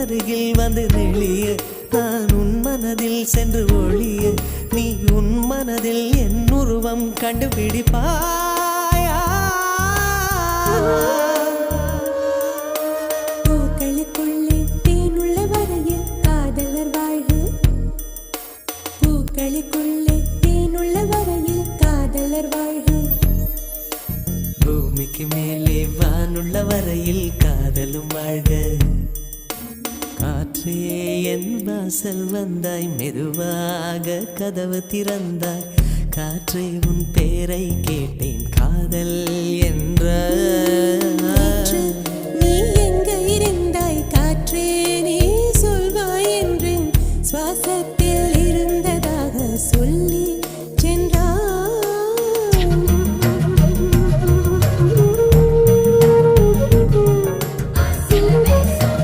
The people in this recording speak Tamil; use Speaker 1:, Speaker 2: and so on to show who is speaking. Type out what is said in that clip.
Speaker 1: அருகில் வந்து நெளிய நான் உன் மனதில் சென்று ஒளிய நீ உன் மனதில் என் உருவம் கண்டுபிடிப்பாயா
Speaker 2: பூக்களுக்குள்ளே தேனுள்ள வரையில் காதலர் வாழ்வு பூக்களுக்குள்ளே தேனுள்ள வரையில் காதலர் வாழ்வு
Speaker 1: பூமிக்கு மேலே வானுள்ள வரையில் காதலும் வாழ்க காற்றே என் வாசல் வந்தாய் மெதுவாக கதவு திறந்தாய் காற்றே உன் பேரை கேட்டேன் காதல் என்ற